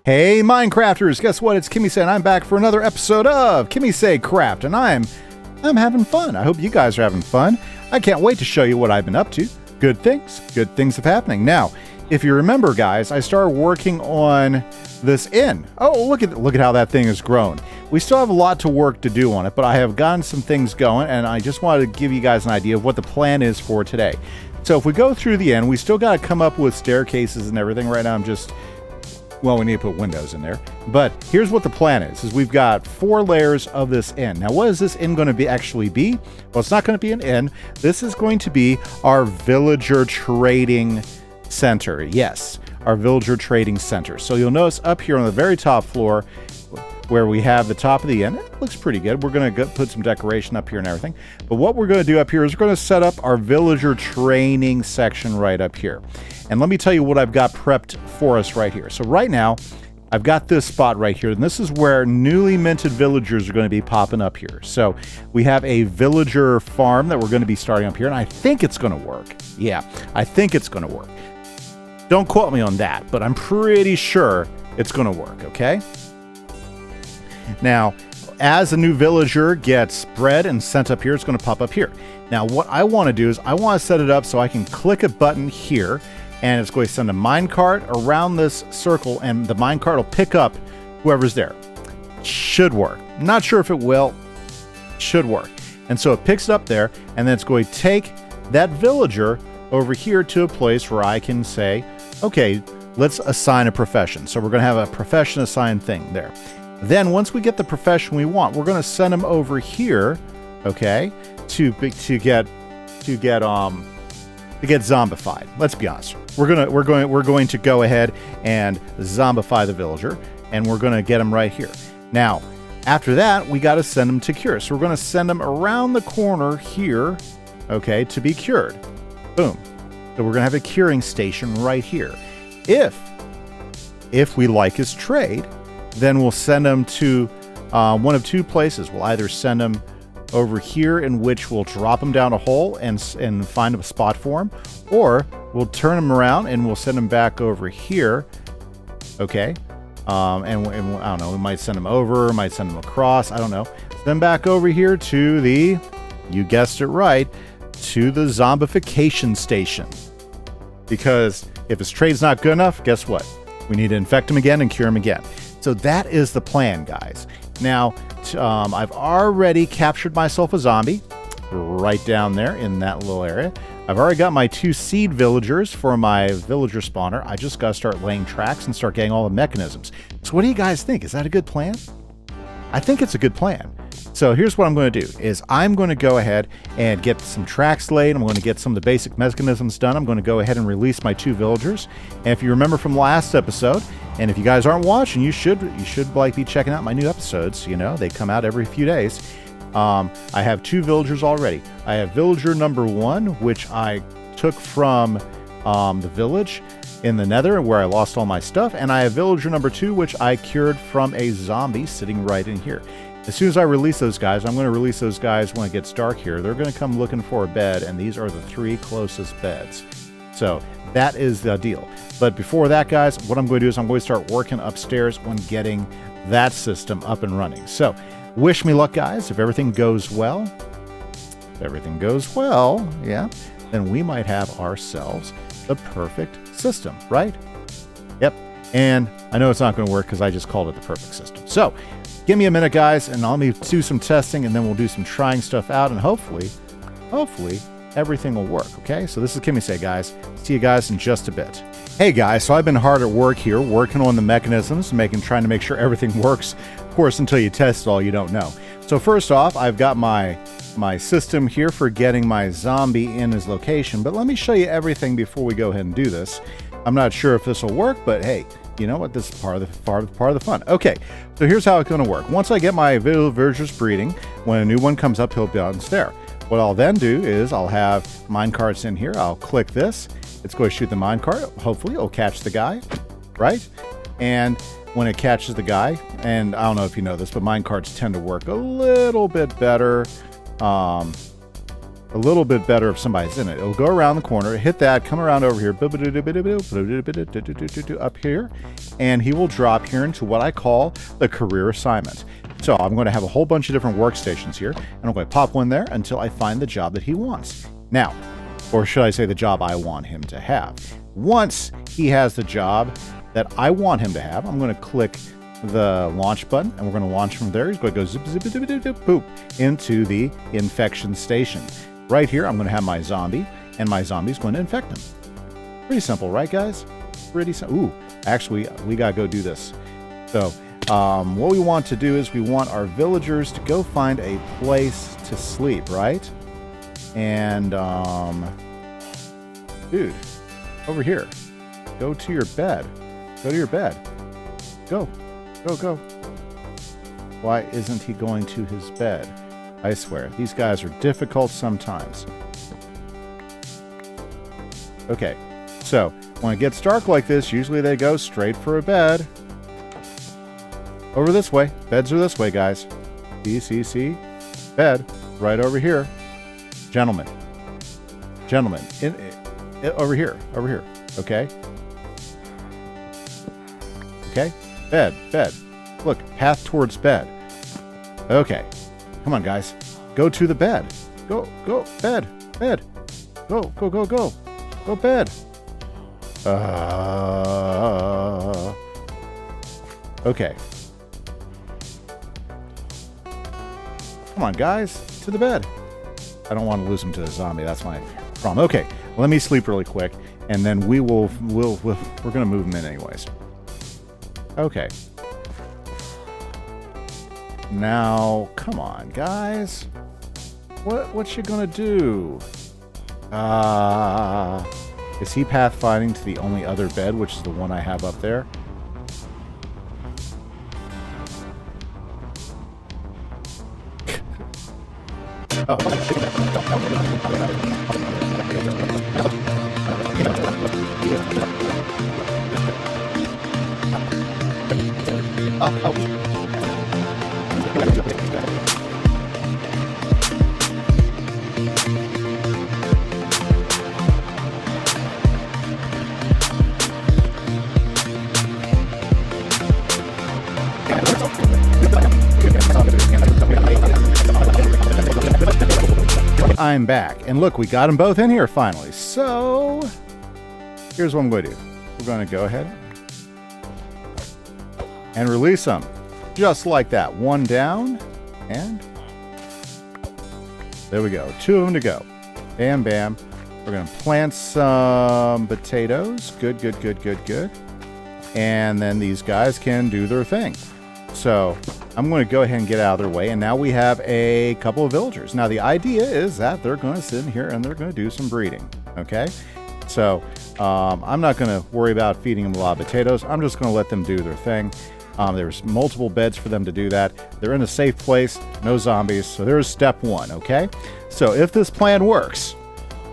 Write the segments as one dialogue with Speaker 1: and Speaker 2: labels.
Speaker 1: Hey Minecrafters, guess what? It's Kimise and I'm back for another episode of KimiseCraft, and I'm having fun. I hope you guys are having fun. I can't wait to show you what I've been up to. Good things are happening. Now, if you remember guys, I started working on this inn. Oh, look at how that thing has grown. We still have a lot to work to do on it, but I have gotten some things going, and I just wanted to give you guys an idea of what the plan is for today. So if we go through the inn, we still got to come up with staircases and everything. Right now I'm just, well, we need to put windows in there. But here's what the plan is we've got 4 layers of this inn. Now, what is this inn going to actually be? Well, it's not going to be an inn. This is going to be our villager trading center. Yes, our villager trading center. So you'll notice up here on the very top floor where we have the top of the inn, it looks pretty good. We're going to put some decoration up here and everything. But what we're going to do up here is we're going to set up our villager training section right up here. And let me tell you what I've got prepped for us right here. So right now, I've got this spot right here, and this is where newly minted villagers are going to be popping up here. So we have a villager farm that we're going to be starting up here, and I think it's going to work. Yeah, I think it's going to work. Don't quote me on that, but I'm pretty sure it's going to work, okay? Now, as a new villager gets bred and sent up here, it's going to pop up here. Now, what I want to do is I want to set it up so I can click a button here, and it's going to send a minecart around this circle, and the minecart will pick up whoever's there. Should work. Not sure if it will. Should work. And so it picks it up there, and then it's going to take that villager over here to a place where I can say, okay, let's assign a profession. So we're going to have a profession assigned thing there. Then once we get the profession we want, we're going to send them over here, okay, to get zombified. Let's be honest. We're going to go ahead and zombify the villager, and we're going to get them right here. Now, after that, we got to send them to cure. So we're going to send them around the corner here, okay, to be cured. Boom. So we're going to have a curing station right here. If we like his trade, then we'll send them to one of 2 places. We'll either send them over here, in which we'll drop them down a hole and find a spot for them, or we'll turn them around and we'll send them back over here, okay? And I don't know, we might send them over, might send them across, I don't know. Then back over here to the, you guessed it right, to the zombification station. Because if his trade's not good enough, guess what? We need to infect him again and cure him again. So that is the plan, guys. Now, I've already captured myself a zombie right down there in that little area. I've already got my 2 seed villagers for my villager spawner. I just got to start laying tracks and start getting all the mechanisms. So what do you guys think? Is that a good plan? I think it's a good plan. So here's what I'm going to do is I'm going to go ahead and get some tracks laid. I'm going to get some of the basic mechanisms done. I'm going to go ahead and release my 2 villagers. And if you remember from last episode, and if you guys aren't watching, you should like be checking out my new episodes. You know, they come out every few days. I have 2 villagers already. I have villager number 1, which I took from the village in the Nether, where I lost all my stuff, and I have villager number 2, which I cured from a zombie sitting right in here. As soon as I release those guys, I'm going to release those guys when it gets dark here. They're going to come looking for a bed, and these are the 3 closest beds. So that is the deal. But before that, guys, what I'm going to do is I'm going to start working upstairs on getting that system up and running. So wish me luck, guys. If everything goes well, yeah, then we might have ourselves the perfect system, right? Yep. And I know it's not going to work because I just called it the perfect system. So give me a minute, guys, and I'll do some testing, and then we'll do some trying stuff out, and hopefully everything will work, okay? So this is Kimise, guys. See you guys in just a bit. Hey, guys, so I've been hard at work here, working on the mechanisms, trying to make sure everything works. Of course, until you test it all, you don't know. So first off, I've got my system here for getting my zombie in his location, but let me show you everything before we go ahead and do this. I'm not sure if this will work, but hey, you know what? This is part of the fun. Okay, so here's how it's going to work. Once I get my villagers breeding, when a new one comes up, he'll be on there. What I'll then do is I'll have minecarts in here. I'll click this. It's going to shoot the minecart. Hopefully, it'll catch the guy, right? And when it catches the guy, and I don't know if you know this, but minecarts tend to work a little bit better a little bit better if somebody's in it. It'll go around the corner, hit that, come around over here, up here, and he will drop here into what I call the career assignment. So I'm going to have a whole bunch of different workstations here, and I'm going to pop one there until I find the job that he wants. Now, or should I say the job I want him to have. Once he has the job that I want him to have, I'm going to click the launch button, and we're going to launch from there. He's going to go zip, zip, zip, zip, zip, boop, into the infection station. Right here, I'm going to have my zombie, and my zombie's going to infect him. Pretty simple, right, guys? Pretty simple. Ooh, actually, we got to go do this. So, what we want to do is we want our villagers to go find a place to sleep, right? And, dude, over here. Go to your bed. Go to your bed. Go. Go, go. Why isn't he going to his bed? I swear, these guys are difficult sometimes. Okay, so when it gets dark like this, usually they go straight for a bed. Over this way. Beds are this way, guys. See? Bed. Right over here. Gentlemen. Gentlemen. Over here. Over here. Okay? Okay? Bed. Look, path towards bed. Okay. Come on, guys. Go to the bed. Go. Bed. Go. Go, bed. Okay. Come on, guys. To the bed. I don't want to lose him to the zombie. That's my problem. Okay. Let me sleep really quick, and then we're going to move him in anyways. Okay. Now, come on, guys. What you gonna do? Is he pathfinding to the only other bed, which is the one I have up there? I'm back. And look, we got them both in here finally. So, here's what I'm going to do. We're going to go ahead and release them. Just like that. One down. And there we go. 2 of them to go. Bam, bam. We're going to plant some potatoes. Good. And then these guys can do their thing. So I'm going to go ahead and get out of their way. And now we have a couple of villagers. Now the idea is that they're going to sit in here and they're going to do some breeding. Okay. So I'm not going to worry about feeding them a lot of potatoes. I'm just going to let them do their thing. There's multiple beds for them to do that. They're in a safe place. No zombies. So there's step 1. Okay. So if this plan works,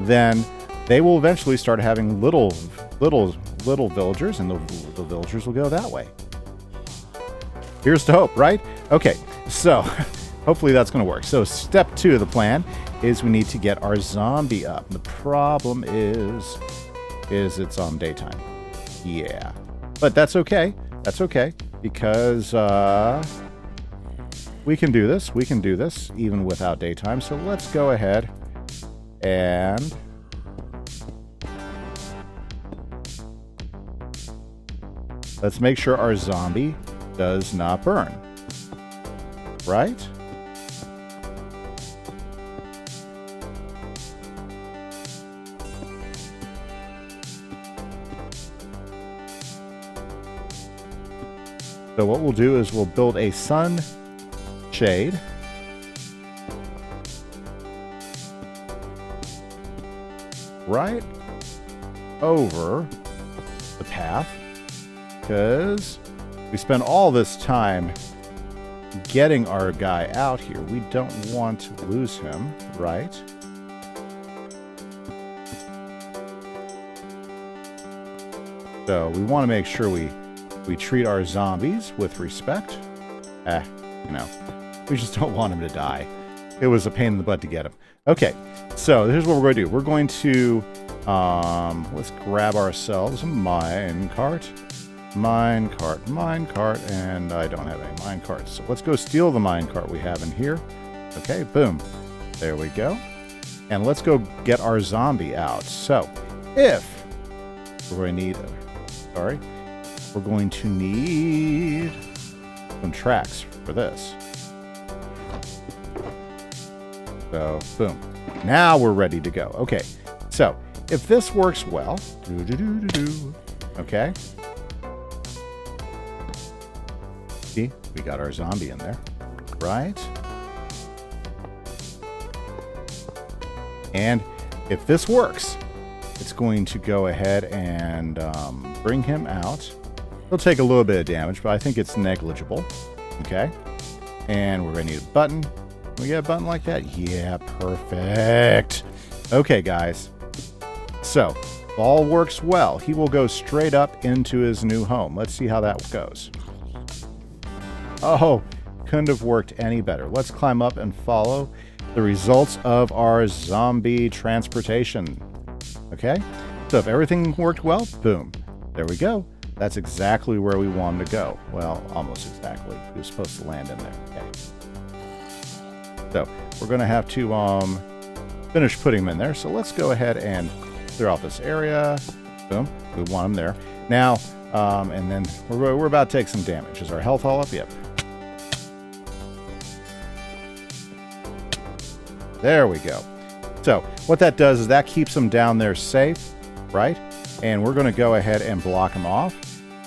Speaker 1: then they will eventually start having little villagers, and the villagers will go that way. Here's to hope, right? Okay, so hopefully that's going to work. So step 2 of the plan is we need to get our zombie up. The problem is it's on daytime. Yeah, but that's okay. That's okay because we can do this. We can do this even without daytime. So let's go ahead and let's make sure our zombie does not burn. Right? So what we'll do is we'll build a sun shade. Right over the path, because we spend all this time getting our guy out here. We don't want to lose him, right? So we want to make sure we treat our zombies with respect. We just don't want him to die. it was a pain in the butt to get him. Okay, so here's what we're going to do. We're going to, let's grab ourselves a minecart, and I don't have any minecarts. So let's go steal the minecart we have in here. Okay, boom. There we go. And let's go get our zombie out. So, if we're going to need, we're going to need some tracks for this. So, boom. Now we're ready to go. Okay, so if this works well, okay. See, we got our zombie in there, right? And if this works, it's going to go ahead and bring him out. He'll take a little bit of damage, but I think it's negligible. Okay. And we're going to need a button. Can we get a button like that? Yeah, perfect. Okay, guys. So, if all works well, he will go straight up into his new home. Let's see how that goes. Oh, couldn't have worked any better. Let's climb up and follow the results of our zombie transportation. Okay? So if everything worked well, boom. There we go. That's exactly where we wanted to go. Well, almost exactly. He was supposed to land in there. Okay. So we're going to have to finish putting him in there. So let's go ahead and clear out this area. Boom. We want him there. Now, and then we're about to take some damage. Is our health all up? Yep. There we go. So what that does is that keeps him down there safe, right? And we're going to go ahead and block him off.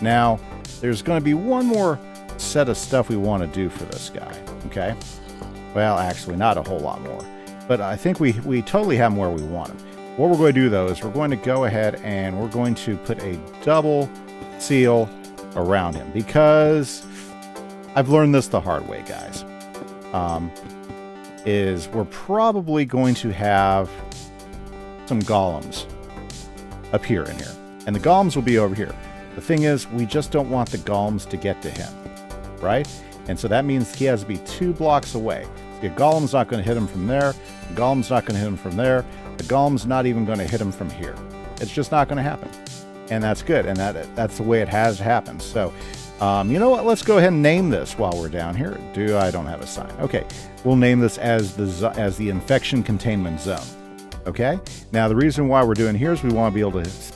Speaker 1: Now, there's going to be one more set of stuff we want to do for this guy, okay? Well, actually, not a whole lot more. But I think we totally have him where we want him. What we're going to do, though, is we're going to go ahead and we're going to put a double seal around him. Because I've learned this the hard way, guys. Is we're probably going to have some golems appear in here. And the golems will be over here. The thing is, we just don't want the golems to get to him, right? And so that means he has to be 2 blocks away. So the golem's not going to hit him from there. The golem's not going to hit him from there. The golem's not even going to hit him from here. It's just not going to happen. And that's good. And that's the way it has happened. So, you know what? Let's go ahead and name this while we're down here. I don't have a sign. Okay. We'll name this as the infection containment zone. Okay. Now the reason why we're doing here is we want to be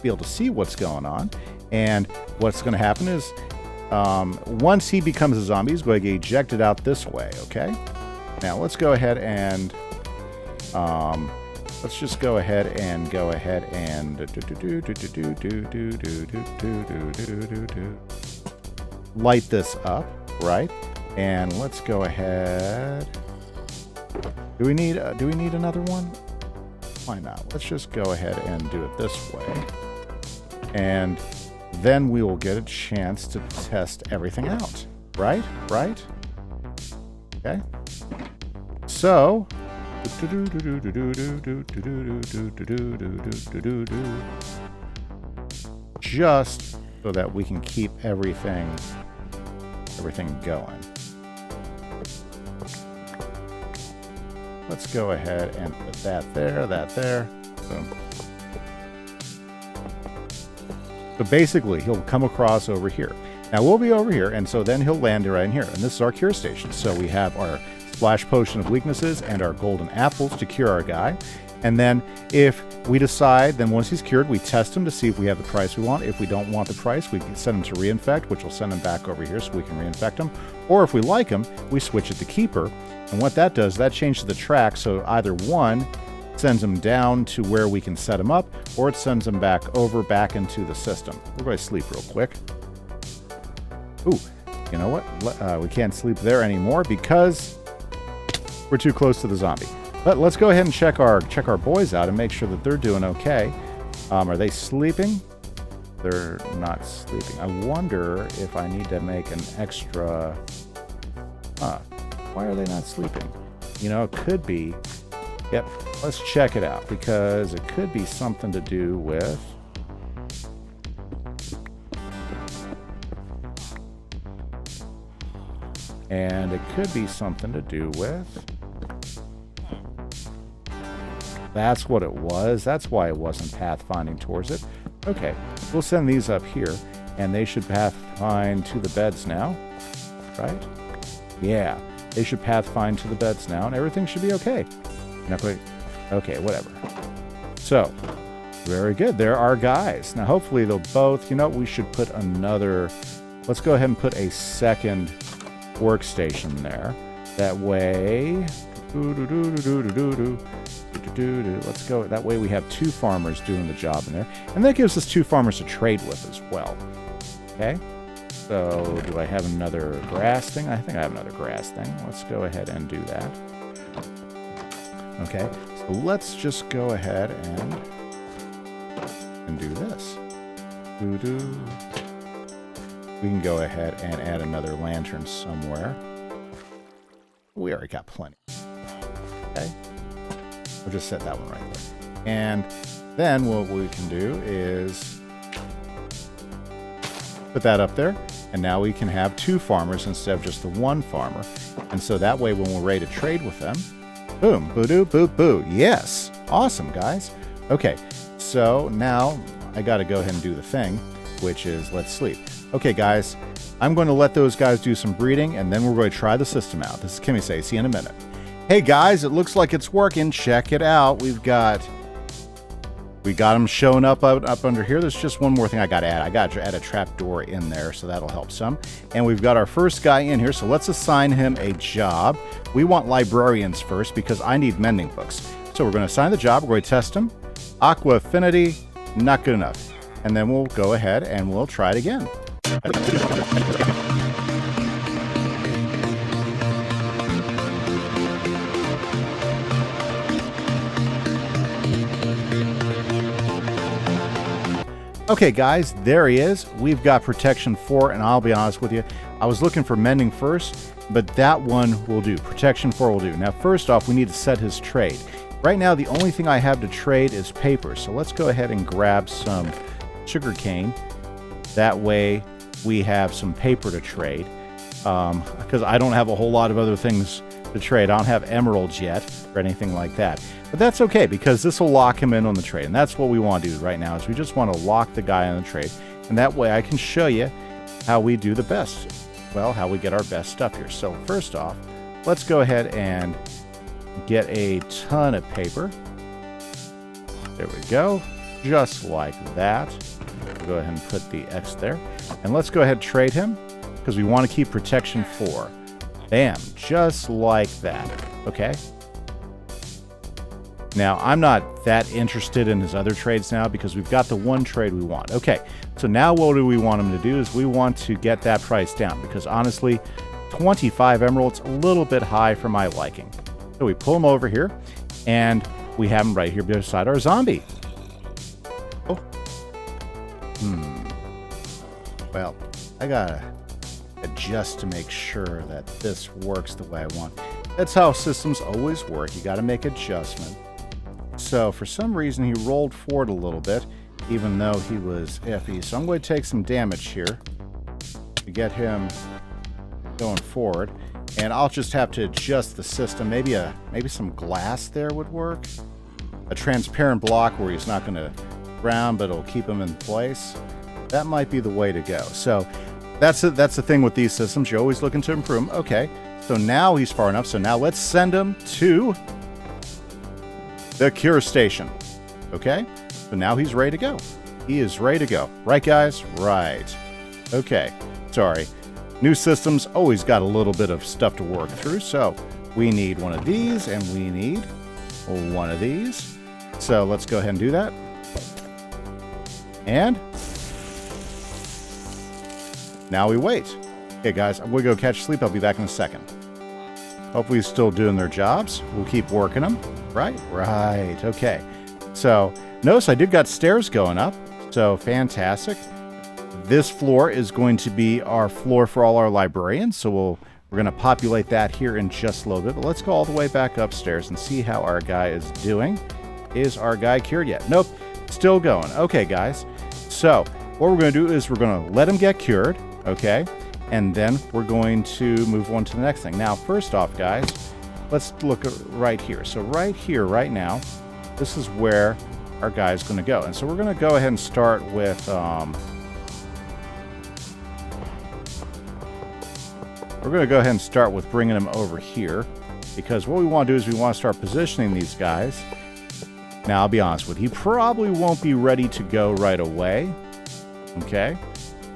Speaker 1: able to see what's going on, and what's going to happen is once he becomes a zombie, he's going to get ejected out this way. Okay. Now let's go ahead and let's just go ahead and light this up, right? And let's go ahead. Do we need another one? Why not? Let's just go ahead and do it this way. And then we will get a chance to test everything out. Right? Right? Okay. So just so that we can keep everything going. Let's go ahead and put that there. Boom. So basically, he'll come across over here. Now we'll be over here, and so then he'll land right in here. And this is our cure station. So we have our splash potion of weaknesses and our golden apples to cure our guy. And then if we decide, then once he's cured, we test him to see if we have the price we want. If we don't want the price, we can send him to reinfect, which will send him back over here so we can reinfect him. Or if we like him, we switch it to keeper. And what that does, that changes the track. So either one sends him down to where we can set him up, or it sends him back into the system. We're going to sleep real quick. Ooh, you know what? We can't sleep there anymore because we're too close to the zombie. But let's go ahead and check our boys out and make sure that they're doing okay. Are they sleeping? They're not sleeping. I wonder if I need to make an extra... why are they not sleeping? You know, it could be... Yep, let's check it out, because it could be something to do with... And it could be something to do with... that's what it was. That's why it wasn't pathfinding towards it. Okay, we'll send these up here, and they should pathfind to the beds now, right? Yeah, they should pathfind to the beds now, and everything should be okay. Not quite. Okay, whatever. So, very good. There are guys. Now, hopefully they'll both... You know, we should put another... Let's go ahead and put a second workstation there. That way... Let's go. That way we have 2 farmers doing the job in there. And that gives us 2 farmers to trade with as well. Okay? So, do I have another grass thing? I think I have another grass thing. Let's go ahead and do that. Okay. So, let's just go ahead and do this. We can go ahead and add another lantern somewhere. We already got plenty. Okay. We'll just set that one right there. And then what we can do is put that up there. And now we can have 2 farmers instead of just the 1 farmer. And so that way when we're ready to trade with them, boom, boo-doo, boo-boo. Yes. Awesome, guys. Okay. So now I got to go ahead and do the thing, which is let's sleep. Okay, guys. I'm going to let those guys do some breeding, and then we're going to try the system out. This is Kimise. See you in a minute. Hey, guys. It looks like it's working. Check it out. We got them showing up under here. There's just one more thing I got to add. I got to add a trap door in there, so that'll help some. And we've got our first guy in here, so let's assign him a job. We want librarians first because I need mending books. So we're going to assign the job. We're going to test him. Aqua affinity, not good enough. And then we'll go ahead and we'll try it again. Okay, guys, there he is. We've got protection 4, and I'll be honest with you, I was looking for mending first, but that one will do. Protection 4 will do. Now, first off, we need to set his trade. Right now, the only thing I have to trade is paper, so let's go ahead and grab some sugar cane. That way, we have some paper to trade, because I don't have a whole lot of other things to trade. I don't have emeralds yet or anything like that. But that's okay, because this will lock him in on the trade. And that's what we want to do right now, is we just want to lock the guy on the trade. And that way I can show you how we do the best. Well, how we get our best stuff here. So first off, let's go ahead and get a ton of paper. There we go. Just like that. We'll go ahead and put the X there. And let's go ahead and trade him, because we want to keep protection 4. Bam. Just like that. Okay. Now, I'm not that interested in his other trades now because we've got the one trade we want. Okay, so now what do we want him to do is we want to get that price down because honestly, 25 emeralds, a little bit high for my liking. So we pull him over here and we have him right here beside our zombie. Oh. Well, I gotta adjust to make sure that this works the way I want. That's how systems always work. You gotta make adjustment. So for some reason he rolled forward a little bit, even though he was iffy. So I'm going to take some damage here to get him going forward. And I'll just have to adjust the system. Maybe some glass there would work. A transparent block where he's not going to ground, but it'll keep him in place. That might be the way to go. So that's the thing with these systems. You're always looking to improve them. Okay, so now he's far enough. So now let's send him to the cure station. Okay, so now he's ready to go. He is ready to go. Right, guys? Right. Okay, sorry. New systems always got a little bit of stuff to work through, so we need one of these, and we need one of these. So let's go ahead and do that. And now we wait. Okay, guys, I'm going to go catch sleep. I'll be back in a second. Hopefully he's still doing their jobs. We'll keep working them. Right? Right. Okay. So notice I did got stairs going up. So fantastic. This floor is going to be our floor for all our librarians. So we're going to populate that here in just a little bit. But let's go all the way back upstairs and see how our guy is doing. Is our guy cured yet? Nope. Still going. Okay, guys. So what we're going to do is we're going to let him get cured. Okay. And then we're going to move on to the next thing. Now, first off, guys, let's look right here. So right here, right now, this is where our guy's going to go. And so we're going to go ahead and start with bringing him over here, because what we want to do is we want to start positioning these guys. Now, I'll be honest with you, he probably won't be ready to go right away. Okay?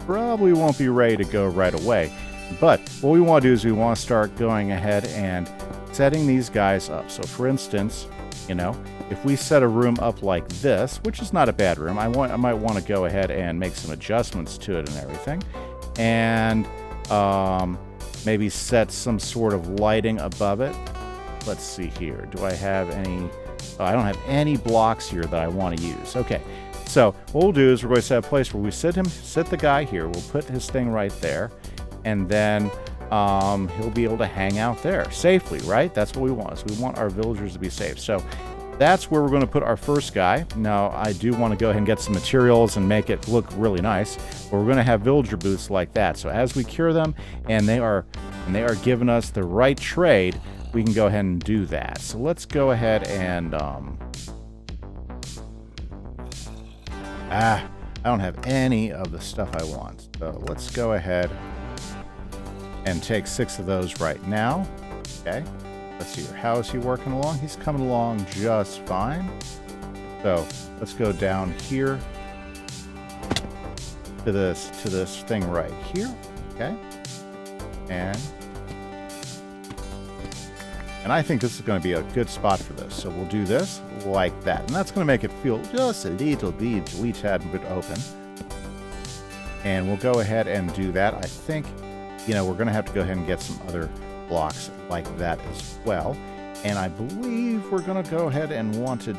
Speaker 1: Probably won't be ready to go right away. But what we want to do is we want to start going ahead and setting these guys up. So, for instance, you know, if we set a room up like this, which is not a bad room, I might want to go ahead and make some adjustments to it and everything. And maybe set some sort of lighting above it. Let's see here. Do I have any... Oh, I don't have any blocks here that I want to use. Okay, so what we'll do is we're going to set a place where we sit the guy here. We'll put his thing right there, and then he'll be able to hang out there safely, right? That's what we want. So we want our villagers to be safe. So that's where we're going to put our first guy. Now, I do want to go ahead and get some materials and make it look really nice. But we're going to have villager booths like that. So as we cure them, and they are giving us the right trade, we can go ahead and do that. So let's go ahead and I don't have any of the stuff I want. So let's go ahead and take 6 of those right now. Okay. Let's see here. How is he working along? He's coming along just fine. So let's go down here to this thing right here. Okay. And I think this is going to be a good spot for this. So we'll do this like that. And that's going to make it feel just a little bit, wee tad bit open. And we'll go ahead and do that. I think, you know, we're going to have to go ahead and get some other blocks like that as well. And I believe we're going to go ahead and want to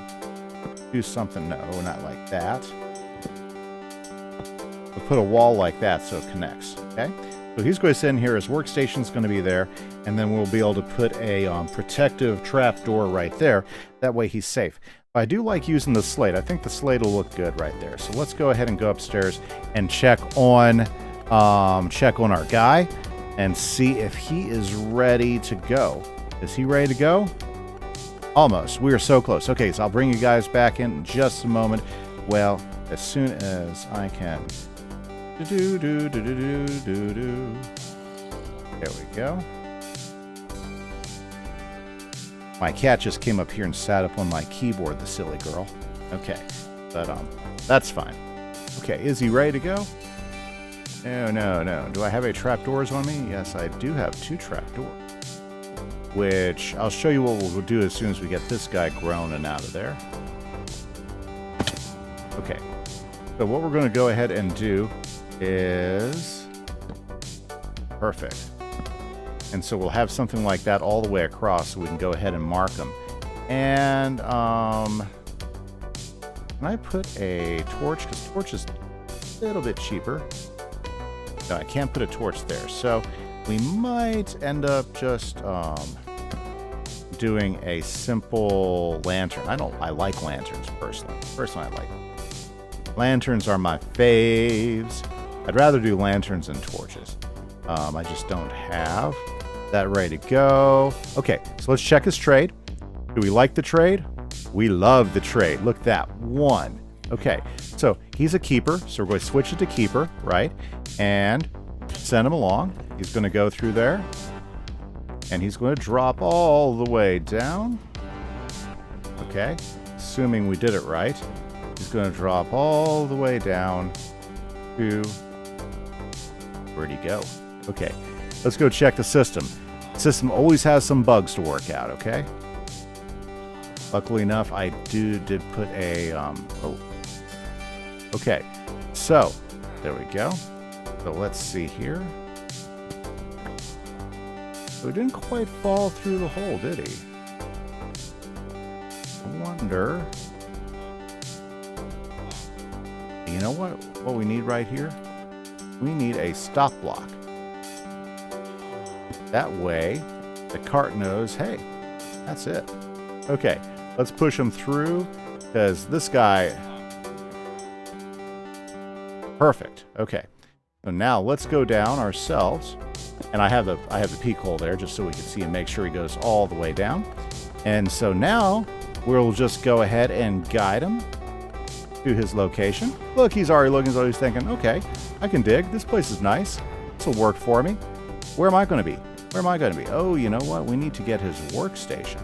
Speaker 1: do something. No, not like that. We'll put a wall like that so it connects. Okay. So he's going to sit in here. His workstation's going to be there. And then we'll be able to put a protective trap door right there. That way he's safe. But I do like using the slate. I think the slate will look good right there. So let's go ahead and go upstairs and check on our guy and see if he is ready to go. Is he ready to go? Almost. We are so close. Okay, so I'll bring you guys back in just a moment. Well, as soon as I can. There we go. My cat just came up here and sat up on my keyboard, the silly girl. Okay, but that's fine. Okay, is he ready to go? No. Do I have any trapdoors on me? Yes, I do have 2 trapdoors. Which, I'll show you what we'll do as soon as we get this guy grown and out of there. Okay, so what we're going to go ahead and do is... Perfect. And so we'll have something like that all the way across so we can go ahead and mark them. And, can I put a torch? Because torch is a little bit cheaper. No, I can't put a torch there. So we might end up just doing a simple lantern. I like lanterns personally. Personally, I like them. Lanterns are my faves. I'd rather do lanterns than torches. I just don't have that ready to go. Okay, so let's check his trade. Do we like the trade? We love the trade. Look at that. 1. Okay, so he's a keeper, so we're going to switch it to keeper, right? And send him along. He's going to go through there. And he's going to drop all the way down. Okay, assuming we did it right. He's going to drop all the way down to... Where'd he go? Okay, let's go check the system. The system always has some bugs to work out, okay? Luckily enough, I did put a... oh. Okay, so, there we go. So let's see here. So he didn't quite fall through the hole, did he? I wonder... You know what we need right here? We need a stop block. That way, the cart knows, hey, that's it. Okay, let's push him through, because this guy... Perfect. Okay. So now let's go down ourselves. And I have the peak hole there just so we can see and make sure he goes all the way down. And so now we'll just go ahead and guide him to his location. Look, he's already looking as though he's thinking, okay, I can dig. This place is nice. This will work for me. Where am I going to be? Where am I going to be? Oh, you know what? We need to get his workstation.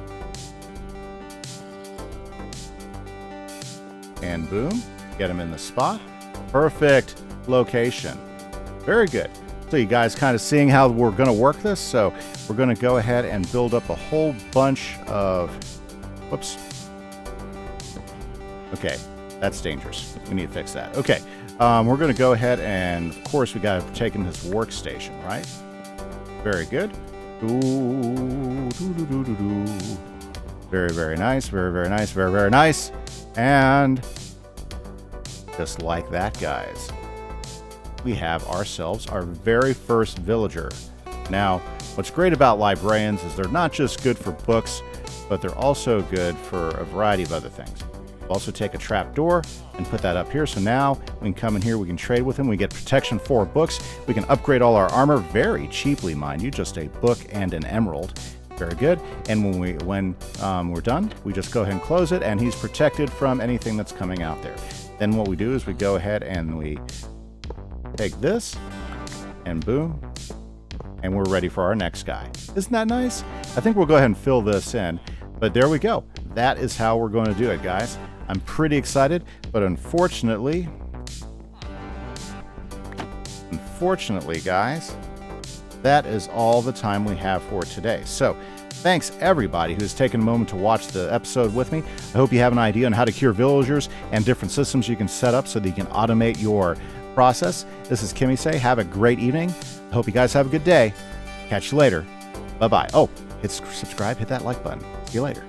Speaker 1: And boom, get him in the spot. Perfect location. Very good. So you guys kind of seeing how we're going to work this. So we're going to go ahead and build up a whole bunch of, whoops. Okay, that's dangerous. We need to fix that. Okay, we're going to go ahead and, of course, we got to take him his workstation, right? Very good. Very, very nice. Very, very nice. Very, very nice. And just like that, guys, we have ourselves our very first villager. Now, what's great about librarians is they're not just good for books, but they're also good for a variety of other things. We'll also take a trap door and put that up here. So now we can come in here, we can trade with him, we get protection for books, we can upgrade all our armor very cheaply, mind you, just a book and an emerald. Very good. And when we're done, we just go ahead and close it, and he's protected from anything that's coming out there. Then what we do is we go ahead and we take this, and boom, and we're ready for our next guy. Isn't that nice? I think we'll go ahead and fill this in, but there we go. That is how we're going to do it, guys. I'm pretty excited, but unfortunately, guys, that is all the time we have for today. So thanks everybody who's taken a moment to watch the episode with me. I hope you have an idea on how to cure villagers and different systems you can set up so that you can automate your process. This is Kimise. Have a great evening. I hope you guys have a good day. Catch you later. Bye-bye. Oh, hit subscribe, hit that like button. See you later.